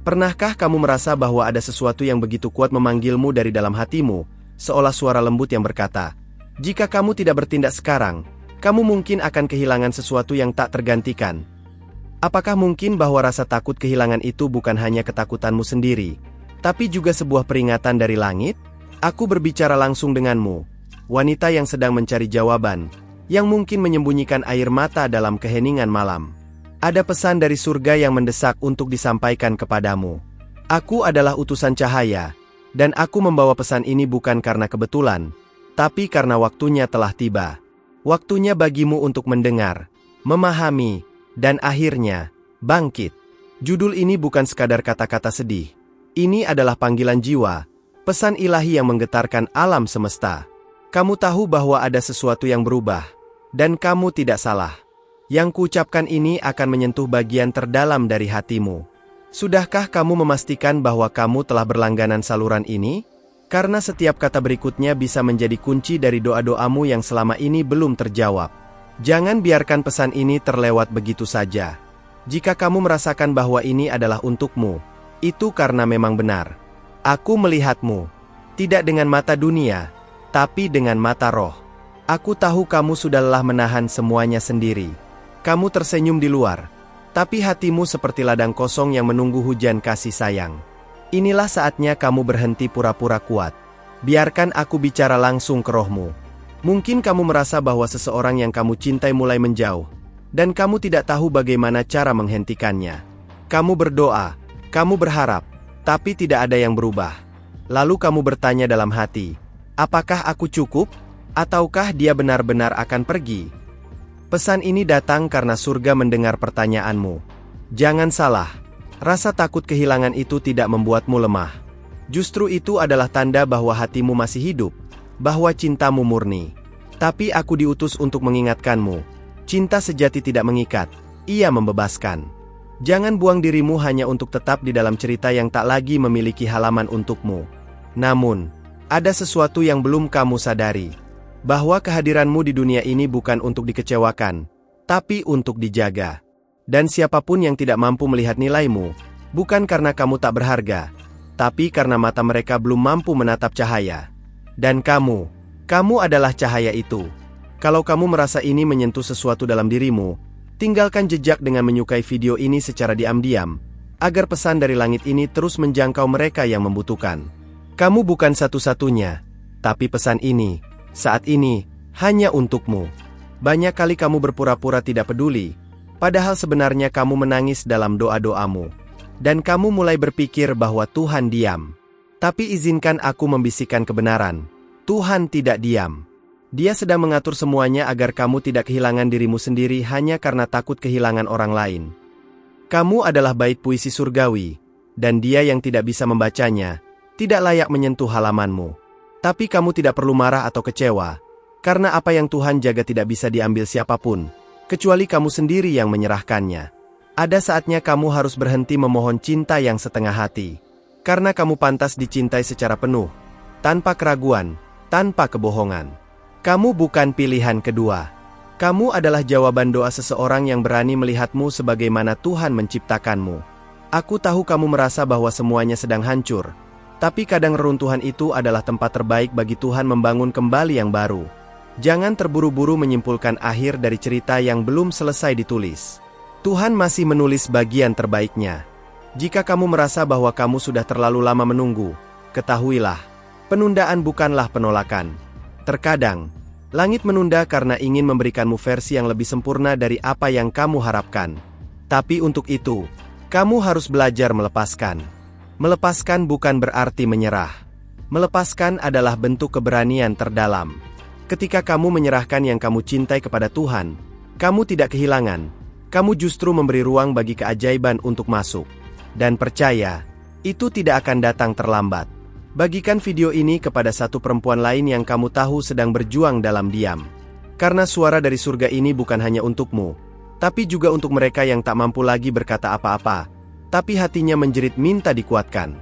Pernahkah kamu merasa bahwa ada sesuatu yang begitu kuat memanggilmu dari dalam hatimu, seolah suara lembut yang berkata, "Jika kamu tidak bertindak sekarang, kamu mungkin akan kehilangan sesuatu yang tak tergantikan"? Apakah mungkin bahwa rasa takut kehilangan itu bukan hanya ketakutanmu sendiri, tapi juga sebuah peringatan dari langit? Aku berbicara langsung denganmu, wanita yang sedang mencari jawaban, yang mungkin menyembunyikan air mata dalam keheningan malam. Ada pesan dari surga yang mendesak untuk disampaikan kepadamu. Aku adalah utusan cahaya, dan aku membawa pesan ini bukan karena kebetulan, tapi karena waktunya telah tiba. Waktunya bagimu untuk mendengar, memahami, dan akhirnya, bangkit. Judul ini bukan sekadar kata-kata sedih. Ini adalah panggilan jiwa, pesan ilahi yang menggetarkan alam semesta. Kamu tahu bahwa ada sesuatu yang berubah, dan kamu tidak salah. Yang kuucapkan ini akan menyentuh bagian terdalam dari hatimu. Sudahkah kamu memastikan bahwa kamu telah berlangganan saluran ini? Karena setiap kata berikutnya bisa menjadi kunci dari doa-doamu yang selama ini belum terjawab. Jangan biarkan pesan ini terlewat begitu saja. Jika kamu merasakan bahwa ini adalah untukmu, itu karena memang benar. Aku melihatmu, tidak dengan mata dunia, tapi dengan mata roh. Aku tahu kamu sudah lelah menahan semuanya sendiri. Kamu tersenyum di luar, tapi hatimu seperti ladang kosong yang menunggu hujan kasih sayang. Inilah saatnya kamu berhenti pura-pura kuat. Biarkan aku bicara langsung ke rohmu. Mungkin kamu merasa bahwa seseorang yang kamu cintai mulai menjauh, dan kamu tidak tahu bagaimana cara menghentikannya. Kamu berdoa, kamu berharap, tapi tidak ada yang berubah. Lalu kamu bertanya dalam hati, apakah aku cukup? Ataukah dia benar-benar akan pergi? Pesan ini datang karena surga mendengar pertanyaanmu. Jangan salah, rasa takut kehilangan itu tidak membuatmu lemah. Justru itu adalah tanda bahwa hatimu masih hidup, bahwa cintamu murni. Tapi aku diutus untuk mengingatkanmu, cinta sejati tidak mengikat, ia membebaskan. Jangan buang dirimu hanya untuk tetap di dalam cerita yang tak lagi memiliki halaman untukmu. Namun, ada sesuatu yang belum kamu sadari. Bahwa kehadiranmu di dunia ini bukan untuk dikecewakan, tapi untuk dijaga. Dan siapapun yang tidak mampu melihat nilaimu, bukan karena kamu tak berharga, tapi karena mata mereka belum mampu menatap cahaya. Dan kamu adalah cahaya itu. Kalau kamu merasa ini menyentuh sesuatu dalam dirimu, tinggalkan jejak dengan menyukai video ini secara diam-diam, agar pesan dari langit ini terus menjangkau mereka yang membutuhkan. Kamu bukan satu-satunya, tapi pesan ini, saat ini, hanya untukmu. Banyak kali kamu berpura-pura tidak peduli, padahal sebenarnya kamu menangis dalam doa-doamu. Dan kamu mulai berpikir bahwa Tuhan diam. Tapi izinkan aku membisikkan kebenaran. Tuhan tidak diam. Dia sedang mengatur semuanya agar kamu tidak kehilangan dirimu sendiri hanya karena takut kehilangan orang lain. Kamu adalah bait puisi surgawi, dan dia yang tidak bisa membacanya, tidak layak menyentuh halamanmu. Tapi kamu tidak perlu marah atau kecewa, karena apa yang Tuhan jaga tidak bisa diambil siapapun, kecuali kamu sendiri yang menyerahkannya. Ada saatnya kamu harus berhenti memohon cinta yang setengah hati, karena kamu pantas dicintai secara penuh, tanpa keraguan, tanpa kebohongan. Kamu bukan pilihan kedua. Kamu adalah jawaban doa seseorang yang berani melihatmu sebagaimana Tuhan menciptakanmu. Aku tahu kamu merasa bahwa semuanya sedang hancur, tapi kadang reruntuhan itu adalah tempat terbaik bagi Tuhan membangun kembali yang baru. Jangan terburu-buru menyimpulkan akhir dari cerita yang belum selesai ditulis. Tuhan masih menulis bagian terbaiknya. Jika kamu merasa bahwa kamu sudah terlalu lama menunggu, ketahuilah, penundaan bukanlah penolakan. Terkadang, langit menunda karena ingin memberikanmu versi yang lebih sempurna dari apa yang kamu harapkan. Tapi untuk itu, kamu harus belajar melepaskan. Melepaskan bukan berarti menyerah. Melepaskan adalah bentuk keberanian terdalam. Ketika kamu menyerahkan yang kamu cintai kepada Tuhan, kamu tidak kehilangan. Kamu justru memberi ruang bagi keajaiban untuk masuk. Dan percaya, itu tidak akan datang terlambat. Bagikan video ini kepada satu perempuan lain yang kamu tahu sedang berjuang dalam diam. Karena suara dari surga ini bukan hanya untukmu, tapi juga untuk mereka yang tak mampu lagi berkata apa-apa, tapi hatinya menjerit minta dikuatkan.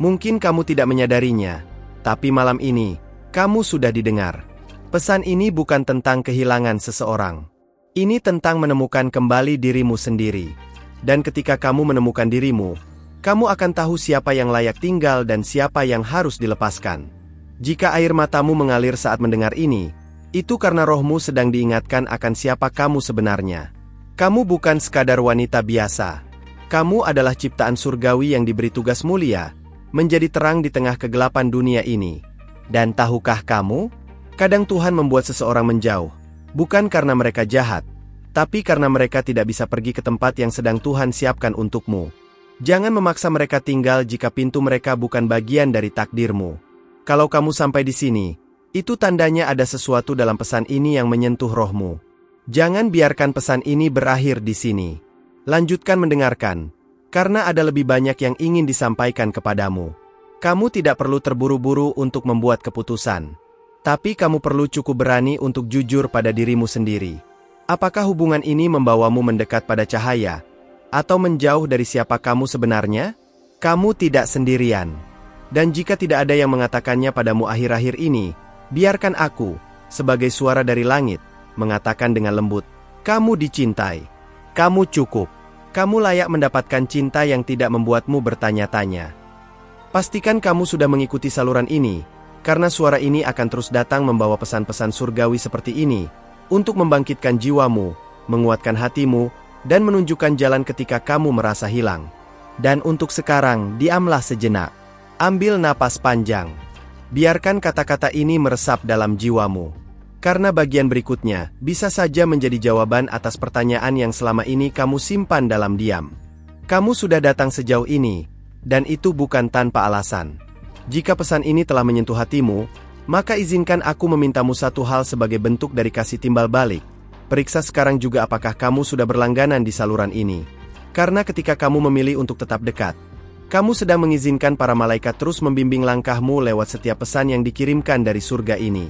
Mungkin kamu tidak menyadarinya, tapi malam ini, kamu sudah didengar. Pesan ini bukan tentang kehilangan seseorang. Ini tentang menemukan kembali dirimu sendiri. Dan ketika kamu menemukan dirimu, Kamu akan tahu siapa yang layak tinggal dan siapa yang harus dilepaskan. Jika air matamu mengalir saat mendengar ini, itu karena rohmu sedang diingatkan akan siapa kamu sebenarnya. Kamu bukan sekadar wanita biasa. Kamu adalah ciptaan surgawi yang diberi tugas mulia, menjadi terang di tengah kegelapan dunia ini. Dan tahukah kamu? Kadang Tuhan membuat seseorang menjauh, bukan karena mereka jahat, tapi karena mereka tidak bisa pergi ke tempat yang sedang Tuhan siapkan untukmu. Jangan memaksa mereka tinggal jika pintu mereka bukan bagian dari takdirmu. Kalau kamu sampai di sini, itu tandanya ada sesuatu dalam pesan ini yang menyentuh rohmu. Jangan biarkan pesan ini berakhir di sini. Lanjutkan mendengarkan, karena ada lebih banyak yang ingin disampaikan kepadamu. Kamu tidak perlu terburu-buru untuk membuat keputusan. Tapi kamu perlu cukup berani untuk jujur pada dirimu sendiri. Apakah hubungan ini membawamu mendekat pada cahaya? Atau menjauh dari siapa kamu sebenarnya? Kamu tidak sendirian. Dan jika tidak ada yang mengatakannya padamu akhir-akhir ini, biarkan aku, sebagai suara dari langit, mengatakan dengan lembut, kamu dicintai. Kamu cukup. Kamu layak mendapatkan cinta yang tidak membuatmu bertanya-tanya. Pastikan kamu sudah mengikuti saluran ini, karena suara ini akan terus datang membawa pesan-pesan surgawi seperti ini, untuk membangkitkan jiwamu, menguatkan hatimu, dan menunjukkan jalan ketika kamu merasa hilang. Dan untuk sekarang, diamlah sejenak. Ambil napas panjang. Biarkan kata-kata ini meresap dalam jiwamu. Karena bagian berikutnya, bisa saja menjadi jawaban atas pertanyaan yang selama ini kamu simpan dalam diam. Kamu sudah datang sejauh ini, dan itu bukan tanpa alasan. Jika pesan ini telah menyentuh hatimu, maka izinkan aku memintamu satu hal sebagai bentuk dari kasih timbal balik. Periksa sekarang juga apakah kamu sudah berlangganan di saluran ini. Karena ketika kamu memilih untuk tetap dekat, kamu sedang mengizinkan para malaikat terus membimbing langkahmu lewat setiap pesan yang dikirimkan dari surga ini.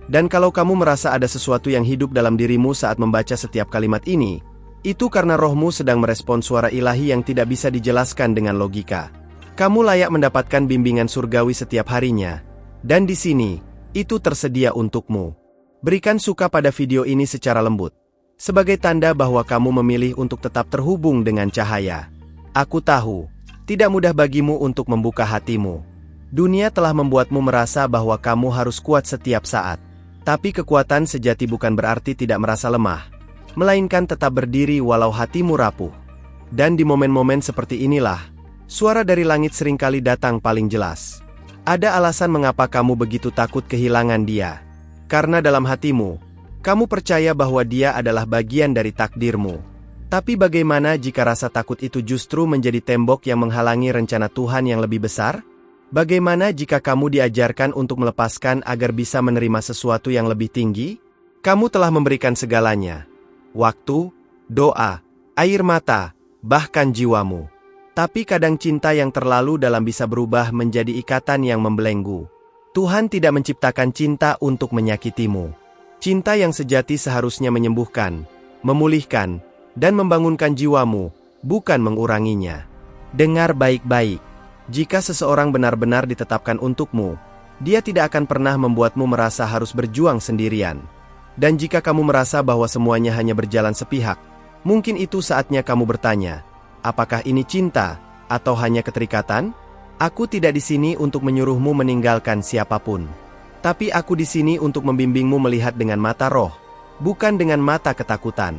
Dan kalau kamu merasa ada sesuatu yang hidup dalam dirimu saat membaca setiap kalimat ini, itu karena rohmu sedang merespon suara ilahi yang tidak bisa dijelaskan dengan logika. Kamu layak mendapatkan bimbingan surgawi setiap harinya. Dan di sini, itu tersedia untukmu. Berikan suka pada video ini secara lembut, sebagai tanda bahwa kamu memilih untuk tetap terhubung dengan cahaya. Aku tahu, tidak mudah bagimu untuk membuka hatimu. Dunia telah membuatmu merasa bahwa kamu harus kuat setiap saat. Tapi kekuatan sejati bukan berarti tidak merasa lemah, melainkan tetap berdiri walau hatimu rapuh. Dan di momen-momen seperti inilah, suara dari langit seringkali datang paling jelas. Ada alasan mengapa kamu begitu takut kehilangan dia. Karena dalam hatimu, kamu percaya bahwa dia adalah bagian dari takdirmu. Tapi bagaimana jika rasa takut itu justru menjadi tembok yang menghalangi rencana Tuhan yang lebih besar? Bagaimana jika kamu diajarkan untuk melepaskan agar bisa menerima sesuatu yang lebih tinggi? Kamu telah memberikan segalanya. Waktu, doa, air mata, bahkan jiwamu. Tapi kadang cinta yang terlalu dalam bisa berubah menjadi ikatan yang membelenggu. Tuhan tidak menciptakan cinta untuk menyakitimu. Cinta yang sejati seharusnya menyembuhkan, memulihkan, dan membangunkan jiwamu, bukan menguranginya. Dengar baik-baik. Jika seseorang benar-benar ditetapkan untukmu, dia tidak akan pernah membuatmu merasa harus berjuang sendirian. Dan jika kamu merasa bahwa semuanya hanya berjalan sepihak, mungkin itu saatnya kamu bertanya, apakah ini cinta, atau hanya keterikatan? Aku tidak di sini untuk menyuruhmu meninggalkan siapapun. Tapi aku di sini untuk membimbingmu melihat dengan mata roh, bukan dengan mata ketakutan.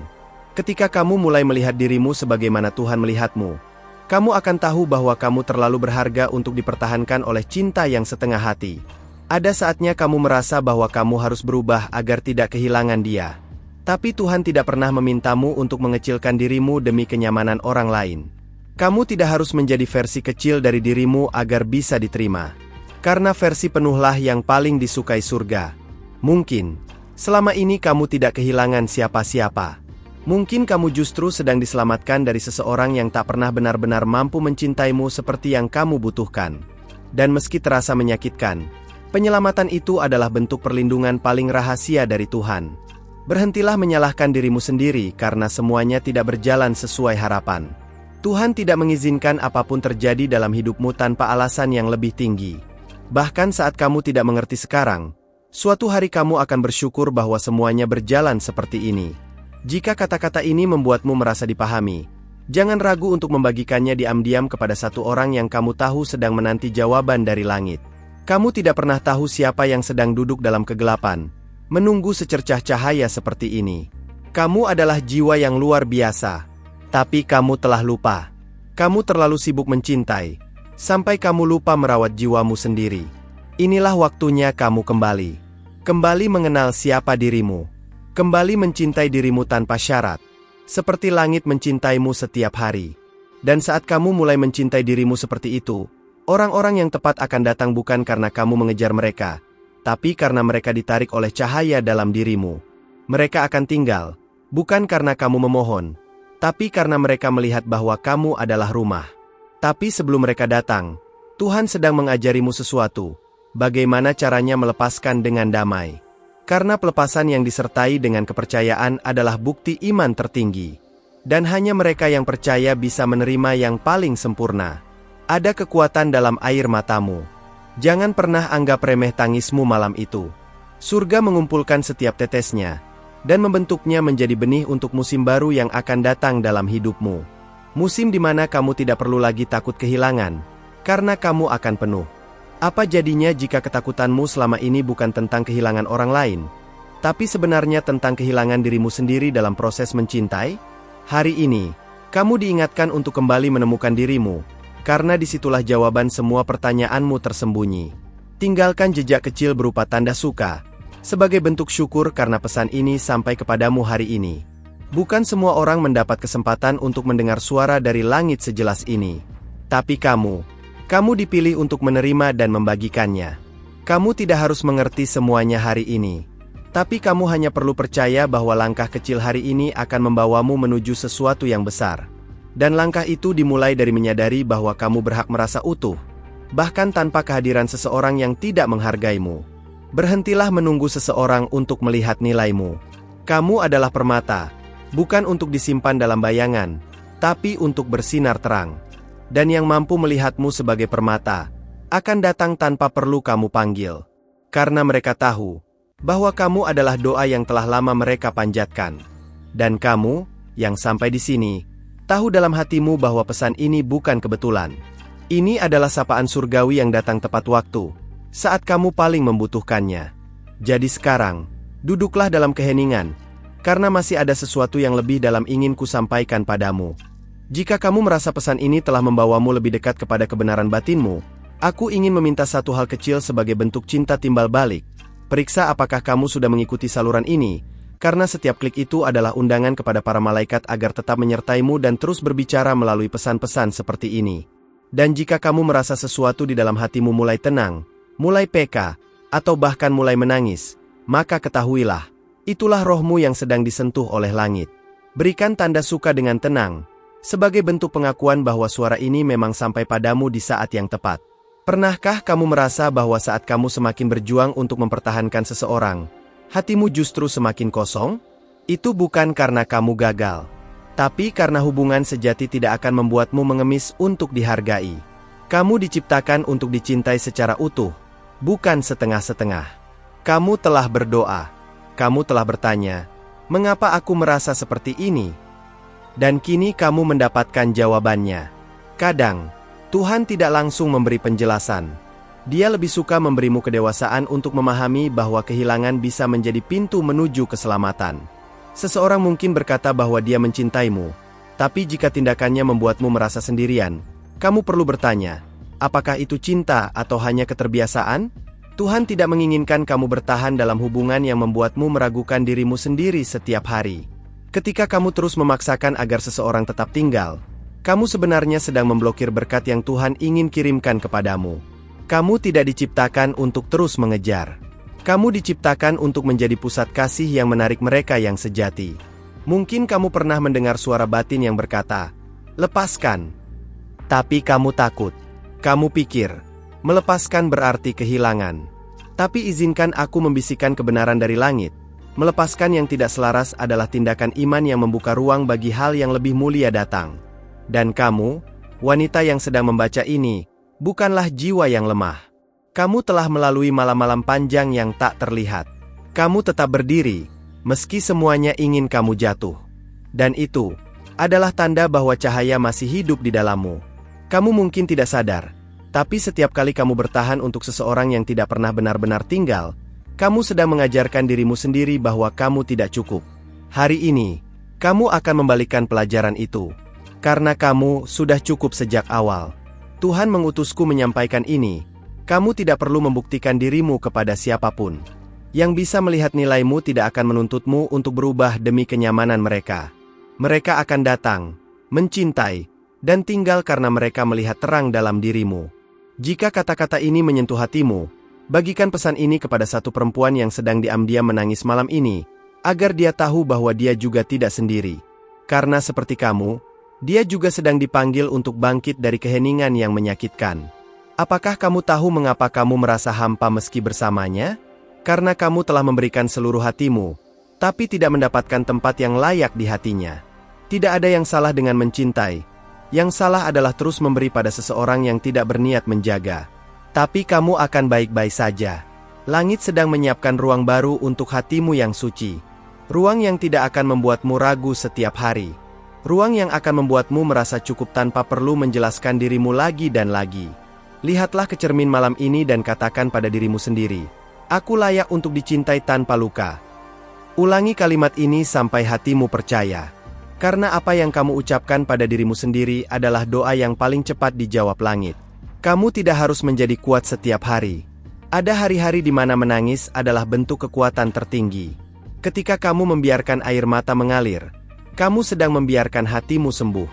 Ketika kamu mulai melihat dirimu sebagaimana Tuhan melihatmu, kamu akan tahu bahwa kamu terlalu berharga untuk dipertahankan oleh cinta yang setengah hati. Ada saatnya kamu merasa bahwa kamu harus berubah agar tidak kehilangan dia. Tapi Tuhan tidak pernah memintamu untuk mengecilkan dirimu demi kenyamanan orang lain. Kamu tidak harus menjadi versi kecil dari dirimu agar bisa diterima. Karena versi penuhlah yang paling disukai surga. Mungkin, selama ini kamu tidak kehilangan siapa-siapa. Mungkin kamu justru sedang diselamatkan dari seseorang yang tak pernah benar-benar mampu mencintaimu seperti yang kamu butuhkan. Dan meski terasa menyakitkan, penyelamatan itu adalah bentuk perlindungan paling rahasia dari Tuhan. Berhentilah menyalahkan dirimu sendiri karena semuanya tidak berjalan sesuai harapan. Tuhan tidak mengizinkan apapun terjadi dalam hidupmu tanpa alasan yang lebih tinggi. Bahkan saat kamu tidak mengerti sekarang, suatu hari kamu akan bersyukur bahwa semuanya berjalan seperti ini. Jika kata-kata ini membuatmu merasa dipahami, Jangan ragu untuk membagikannya diam-diam kepada satu orang yang kamu tahu sedang menanti jawaban dari langit. Kamu tidak pernah tahu siapa yang sedang duduk dalam kegelapan, menunggu secercah cahaya seperti ini. Kamu adalah jiwa yang luar biasa, tapi kamu telah lupa. Kamu terlalu sibuk mencintai, sampai kamu lupa merawat jiwamu sendiri. Inilah waktunya kamu kembali. Kembali mengenal siapa dirimu. Kembali mencintai dirimu tanpa syarat. Seperti langit mencintaimu setiap hari. Dan saat kamu mulai mencintai dirimu seperti itu, orang-orang yang tepat akan datang bukan karena kamu mengejar mereka, tapi karena mereka ditarik oleh cahaya dalam dirimu. Mereka akan tinggal, bukan karena kamu memohon, tapi karena mereka melihat bahwa kamu adalah rumah. Tapi sebelum mereka datang, Tuhan sedang mengajarimu sesuatu, bagaimana caranya melepaskan dengan damai. Karena pelepasan yang disertai dengan kepercayaan adalah bukti iman tertinggi. Dan hanya mereka yang percaya bisa menerima yang paling sempurna. Ada kekuatan dalam air matamu. Jangan pernah anggap remeh tangismu malam itu. Surga mengumpulkan setiap tetesnya, dan membentuknya menjadi benih untuk musim baru yang akan datang dalam hidupmu. Musim di mana kamu tidak perlu lagi takut kehilangan, karena kamu akan penuh. Apa jadinya jika ketakutanmu selama ini bukan tentang kehilangan orang lain, tapi sebenarnya tentang kehilangan dirimu sendiri dalam proses mencintai? Hari ini, kamu diingatkan untuk kembali menemukan dirimu, karena disitulah jawaban semua pertanyaanmu tersembunyi. Tinggalkan jejak kecil berupa tanda suka, sebagai bentuk syukur karena pesan ini sampai kepadamu hari ini. Bukan semua orang mendapat kesempatan untuk mendengar suara dari langit sejelas ini. Tapi kamu dipilih untuk menerima dan membagikannya. Kamu tidak harus mengerti semuanya hari ini. Tapi kamu hanya perlu percaya bahwa langkah kecil hari ini akan membawamu menuju sesuatu yang besar. Dan langkah itu dimulai dari menyadari bahwa kamu berhak merasa utuh, bahkan tanpa kehadiran seseorang yang tidak menghargaimu. Berhentilah menunggu seseorang untuk melihat nilaimu. Kamu adalah permata, bukan untuk disimpan dalam bayangan, tapi untuk bersinar terang. Dan yang mampu melihatmu sebagai permata, akan datang tanpa perlu kamu panggil. Karena mereka tahu, bahwa kamu adalah doa yang telah lama mereka panjatkan. Dan kamu, yang sampai di sini, tahu dalam hatimu bahwa pesan ini bukan kebetulan. Ini adalah sapaan surgawi yang datang tepat waktu, saat kamu paling membutuhkannya. Jadi sekarang, duduklah dalam keheningan, karena masih ada sesuatu yang lebih dalam ingin kusampaikan padamu. Jika kamu merasa pesan ini telah membawamu lebih dekat kepada kebenaran batinmu, aku ingin meminta satu hal kecil sebagai bentuk cinta timbal balik. Periksa apakah kamu sudah mengikuti saluran ini, karena setiap klik itu adalah undangan kepada para malaikat agar tetap menyertaimu dan terus berbicara melalui pesan-pesan seperti ini. Dan jika kamu merasa sesuatu di dalam hatimu mulai tenang, mulai peka, atau bahkan mulai menangis, maka ketahuilah, itulah rohmu yang sedang disentuh oleh langit. Berikan tanda suka dengan tenang, sebagai bentuk pengakuan bahwa suara ini memang sampai padamu di saat yang tepat. Pernahkah kamu merasa bahwa saat kamu semakin berjuang untuk mempertahankan seseorang, hatimu justru semakin kosong? Itu bukan karena kamu gagal, tapi karena hubungan sejati tidak akan membuatmu mengemis untuk dihargai. Kamu diciptakan untuk dicintai secara utuh, bukan setengah-setengah. Kamu telah berdoa, kamu telah bertanya, mengapa aku merasa seperti ini? Dan kini kamu mendapatkan jawabannya. Kadang, Tuhan tidak langsung memberi penjelasan. Dia lebih suka memberimu kedewasaan untuk memahami bahwa kehilangan bisa menjadi pintu menuju keselamatan. Seseorang mungkin berkata bahwa dia mencintaimu, tapi jika tindakannya membuatmu merasa sendirian, kamu perlu bertanya, apakah itu cinta atau hanya keterbiasaan? Tuhan tidak menginginkan kamu bertahan dalam hubungan yang membuatmu meragukan dirimu sendiri setiap hari. Ketika kamu terus memaksakan agar seseorang tetap tinggal, kamu sebenarnya sedang memblokir berkat yang Tuhan ingin kirimkan kepadamu. Kamu tidak diciptakan untuk terus mengejar. Kamu diciptakan untuk menjadi pusat kasih yang menarik mereka yang sejati. Mungkin kamu pernah mendengar suara batin yang berkata, "Lepaskan." Tapi kamu takut. Kamu pikir, melepaskan berarti kehilangan. Tapi izinkan aku membisikkan kebenaran dari langit. Melepaskan yang tidak selaras adalah tindakan iman yang membuka ruang bagi hal yang lebih mulia datang. Dan kamu, wanita yang sedang membaca ini, bukanlah jiwa yang lemah. Kamu telah melalui malam-malam panjang yang tak terlihat. Kamu tetap berdiri, meski semuanya ingin kamu jatuh. Dan itu, adalah tanda bahwa cahaya masih hidup di dalammu. Kamu mungkin tidak sadar, tapi setiap kali kamu bertahan untuk seseorang yang tidak pernah benar-benar tinggal, kamu sedang mengajarkan dirimu sendiri bahwa kamu tidak cukup. Hari ini, kamu akan membalikkan pelajaran itu. Karena kamu sudah cukup sejak awal. Tuhan mengutusku menyampaikan ini. Kamu tidak perlu membuktikan dirimu kepada siapapun. Yang bisa melihat nilaimu tidak akan menuntutmu untuk berubah demi kenyamanan mereka. Mereka akan datang, mencintai, dan tinggal karena mereka melihat terang dalam dirimu. Jika kata-kata ini menyentuh hatimu, bagikan pesan ini kepada satu perempuan yang sedang diam-diam menangis malam ini, agar dia tahu bahwa dia juga tidak sendiri. Karena seperti kamu, dia juga sedang dipanggil untuk bangkit dari keheningan yang menyakitkan. Apakah kamu tahu mengapa kamu merasa hampa meski bersamanya? Karena kamu telah memberikan seluruh hatimu, tapi tidak mendapatkan tempat yang layak di hatinya. Tidak ada yang salah dengan mencintai. Yang salah adalah terus memberi pada seseorang yang tidak berniat menjaga. Tapi kamu akan baik-baik saja. Langit sedang menyiapkan ruang baru untuk hatimu yang suci. Ruang yang tidak akan membuatmu ragu setiap hari. Ruang yang akan membuatmu merasa cukup tanpa perlu menjelaskan dirimu lagi dan lagi. Lihatlah ke cermin malam ini dan katakan pada dirimu sendiri, aku layak untuk dicintai tanpa luka. Ulangi kalimat ini sampai hatimu percaya. Karena apa yang kamu ucapkan pada dirimu sendiri adalah doa yang paling cepat dijawab langit. Kamu tidak harus menjadi kuat setiap hari. Ada hari-hari di mana menangis adalah bentuk kekuatan tertinggi. Ketika kamu membiarkan air mata mengalir, kamu sedang membiarkan hatimu sembuh.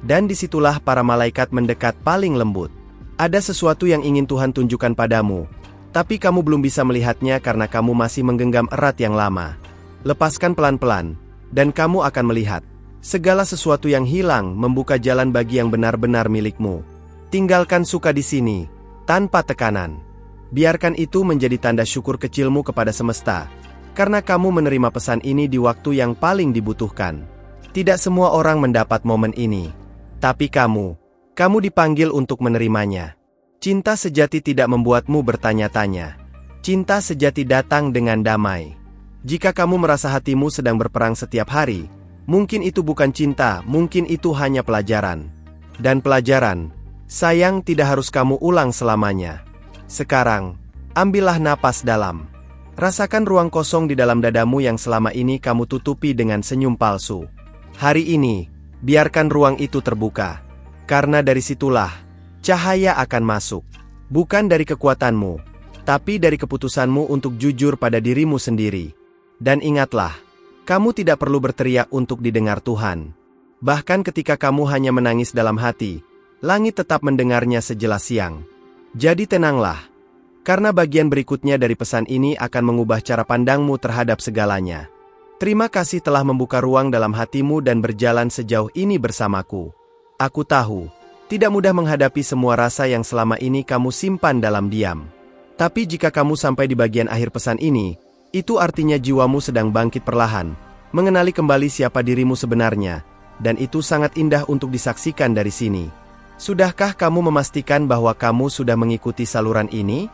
Dan disitulah para malaikat mendekat paling lembut. Ada sesuatu yang ingin Tuhan tunjukkan padamu, tapi kamu belum bisa melihatnya karena kamu masih menggenggam erat yang lama. Lepaskan pelan-pelan, dan kamu akan melihat. Segala sesuatu yang hilang membuka jalan bagi yang benar-benar milikmu. Tinggalkan suka di sini, tanpa tekanan. Biarkan itu menjadi tanda syukur kecilmu kepada semesta, karena kamu menerima pesan ini di waktu yang paling dibutuhkan. Tidak semua orang mendapat momen ini, tapi kamu dipanggil untuk menerimanya. Cinta sejati tidak membuatmu bertanya-tanya. Cinta sejati datang dengan damai. Jika kamu merasa hatimu sedang berperang setiap hari, mungkin itu bukan cinta, mungkin itu hanya pelajaran. Dan pelajaran, sayang, tidak harus kamu ulang selamanya. Sekarang, ambillah napas dalam. Rasakan ruang kosong di dalam dadamu yang selama ini kamu tutupi dengan senyum palsu. Hari ini, biarkan ruang itu terbuka. Karena dari situlah, cahaya akan masuk. Bukan dari kekuatanmu, tapi dari keputusanmu untuk jujur pada dirimu sendiri. Dan ingatlah, kamu tidak perlu berteriak untuk didengar Tuhan. Bahkan ketika kamu hanya menangis dalam hati, langit tetap mendengarnya sejelas siang. Jadi tenanglah, karena bagian berikutnya dari pesan ini akan mengubah cara pandangmu terhadap segalanya. Terima kasih telah membuka ruang dalam hatimu dan berjalan sejauh ini bersamaku. Aku tahu, tidak mudah menghadapi semua rasa yang selama ini kamu simpan dalam diam. Tapi jika kamu sampai di bagian akhir pesan ini, itu artinya jiwamu sedang bangkit perlahan, mengenali kembali siapa dirimu sebenarnya, dan itu sangat indah untuk disaksikan dari sini. Sudahkah kamu memastikan bahwa kamu sudah mengikuti saluran ini?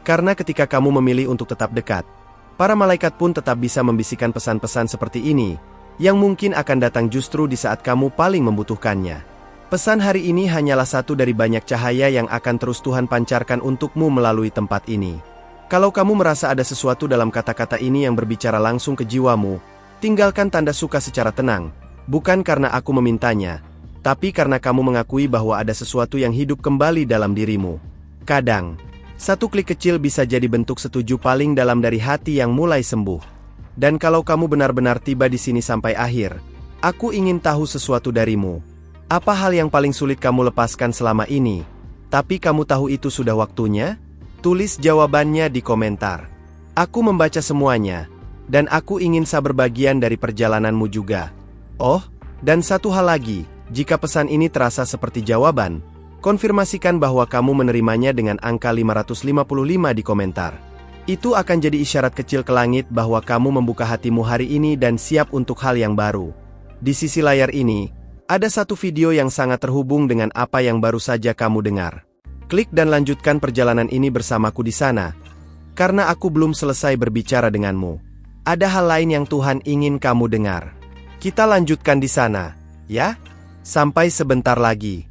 Karena ketika kamu memilih untuk tetap dekat, para malaikat pun tetap bisa membisikkan pesan-pesan seperti ini, yang mungkin akan datang justru di saat kamu paling membutuhkannya. Pesan hari ini hanyalah satu dari banyak cahaya yang akan terus Tuhan pancarkan untukmu melalui tempat ini. Kalau kamu merasa ada sesuatu dalam kata-kata ini yang berbicara langsung ke jiwamu, tinggalkan tanda suka secara tenang, bukan karena aku memintanya, tapi karena kamu mengakui bahwa ada sesuatu yang hidup kembali dalam dirimu. Kadang, satu klik kecil bisa jadi bentuk setuju paling dalam dari hati yang mulai sembuh. Dan kalau kamu benar-benar tiba di sini sampai akhir, aku ingin tahu sesuatu darimu. Apa hal yang paling sulit kamu lepaskan selama ini, tapi kamu tahu itu sudah waktunya? Tulis jawabannya di komentar. Aku membaca semuanya, dan aku ingin berbagian dari perjalananmu juga. Oh, dan satu hal lagi, jika pesan ini terasa seperti jawaban, konfirmasikan bahwa kamu menerimanya dengan angka 555 di komentar. Itu akan jadi isyarat kecil ke langit bahwa kamu membuka hatimu hari ini dan siap untuk hal yang baru. Di sisi layar ini, ada satu video yang sangat terhubung dengan apa yang baru saja kamu dengar. Klik dan lanjutkan perjalanan ini bersamaku di sana. Karena aku belum selesai berbicara denganmu. Ada hal lain yang Tuhan ingin kamu dengar. Kita lanjutkan di sana. Ya? Sampai sebentar lagi.